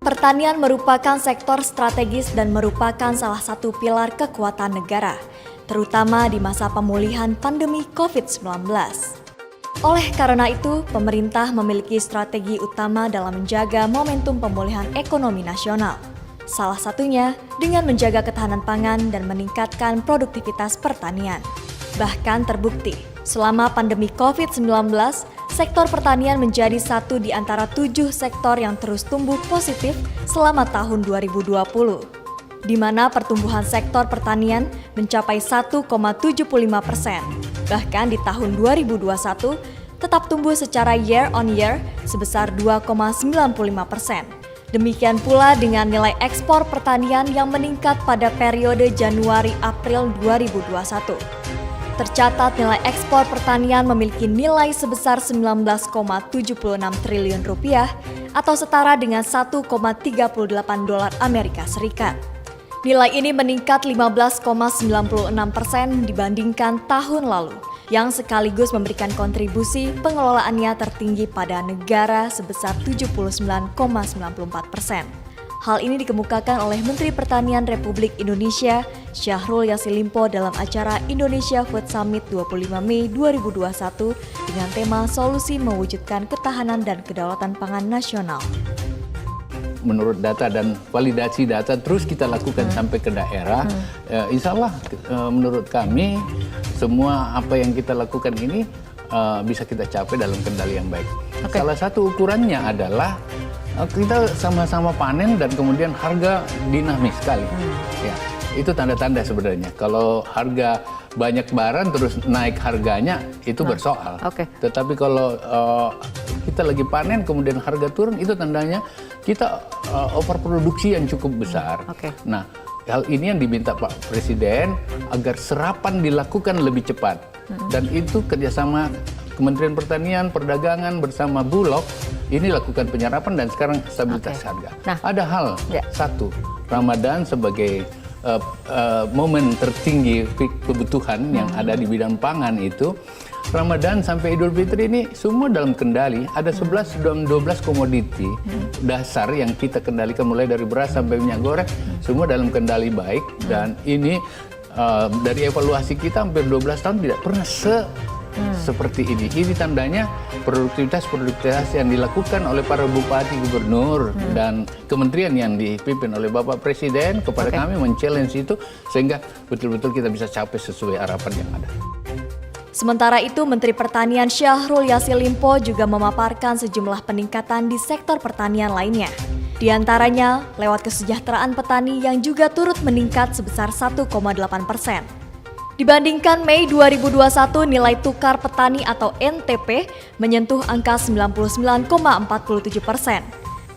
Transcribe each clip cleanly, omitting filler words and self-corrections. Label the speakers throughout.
Speaker 1: Pertanian merupakan sektor strategis dan merupakan salah satu pilar kekuatan negara, terutama di masa pemulihan pandemi COVID-19. Oleh karena itu, pemerintah memiliki strategi utama dalam menjaga momentum pemulihan ekonomi nasional. Salah satunya dengan menjaga ketahanan pangan dan meningkatkan produktivitas pertanian. Bahkan terbukti, selama pandemi COVID-19, sektor pertanian menjadi satu di antara 7 sektor yang terus tumbuh positif selama tahun 2020, di mana pertumbuhan sektor pertanian mencapai 1,75%. Bahkan di tahun 2021, tetap tumbuh secara year on year sebesar 2,95%. Demikian pula dengan nilai ekspor pertanian yang meningkat pada periode Januari-April 2021. Tercatat nilai ekspor pertanian memiliki nilai sebesar 19,76 triliun rupiah atau setara dengan 1,38 dolar Amerika Serikat. Nilai ini meningkat 15,96% dibandingkan tahun lalu, yang sekaligus memberikan kontribusi pengelolaannya tertinggi pada negara sebesar 79,94%. Hal ini dikemukakan oleh Menteri Pertanian Republik Indonesia, Syahrul Yassin Limpo dalam acara Indonesia Food Summit 25 Mei 2021 dengan tema Solusi Mewujudkan Ketahanan dan Kedaulatan Pangan Nasional.
Speaker 2: Menurut data dan validasi data terus kita lakukan sampai ke daerah, insya Allah menurut kami semua apa yang kita lakukan ini bisa kita capai dalam kendali yang baik. Salah satu ukurannya adalah kita sama-sama panen dan kemudian harga dinamis sekali. Ya, itu tanda-tanda sebenarnya. Kalau harga banyak barang terus naik harganya itu bersoal. Tetapi kalau kita lagi panen kemudian harga turun itu tandanya kita overproduksi yang cukup besar. Nah, hal ini yang diminta Pak Presiden agar serapan dilakukan lebih cepat. Dan itu kerjasama Kementerian Pertanian, Perdagangan bersama Bulog ini lakukan penyerapan dan sekarang stabilitas harga. Nah, ada hal satu, Ramadan sebagai momen tertinggi kebutuhan yang ada di bidang pangan itu, Ramadan sampai Idul Fitri ini semua dalam kendali. Ada 11 dan 12 komoditi dasar yang kita kendalikan mulai dari beras sampai minyak goreng, semua dalam kendali baik. Dan ini dari evaluasi kita hampir 12 tahun tidak pernah seperti ini. Ini tandanya produktivitas yang dilakukan oleh para bupati, gubernur, dan kementerian yang dipimpin oleh Bapak Presiden kepada kami men-challenge itu sehingga betul-betul kita bisa capai sesuai harapan yang ada.
Speaker 1: Sementara itu, Menteri Pertanian Syahrul Yassin Limpo juga memaparkan sejumlah peningkatan di sektor pertanian lainnya. Di antaranya lewat kesejahteraan petani yang juga turut meningkat sebesar 1,8%. Dibandingkan Mei 2021, nilai tukar petani atau NTP menyentuh angka 99,47%.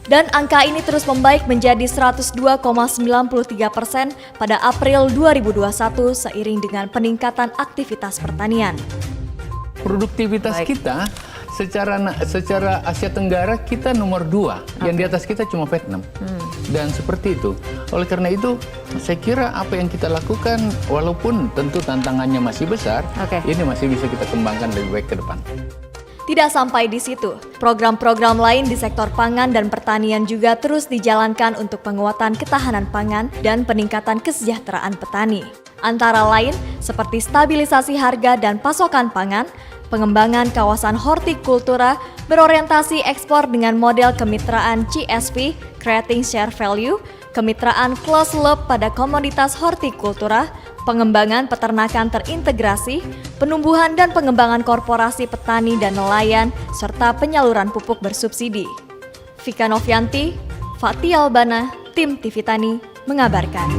Speaker 1: Dan angka ini terus membaik menjadi 102,93% pada April 2021 seiring dengan peningkatan aktivitas pertanian.
Speaker 2: Produktivitas kita secara Asia Tenggara kita nomor 2, yang di atas kita cuma Vietnam. Dan seperti itu. Oleh karena itu, saya kira apa yang kita lakukan, walaupun tentu tantangannya masih besar, ini masih bisa kita kembangkan lebih baik ke depan.
Speaker 1: Tidak sampai di situ, program-program lain di sektor pangan dan pertanian juga terus dijalankan untuk penguatan ketahanan pangan dan peningkatan kesejahteraan petani. Antara lain seperti stabilisasi harga dan pasokan pangan, pengembangan kawasan hortikultura berorientasi ekspor dengan model kemitraan CSV, Creating Share Value, kemitraan closed loop pada komoditas hortikultura, pengembangan peternakan terintegrasi, penumbuhan dan pengembangan korporasi petani dan nelayan, serta penyaluran pupuk bersubsidi. Vika Novianti, Fatih Albana, Tim TV Tani mengabarkan.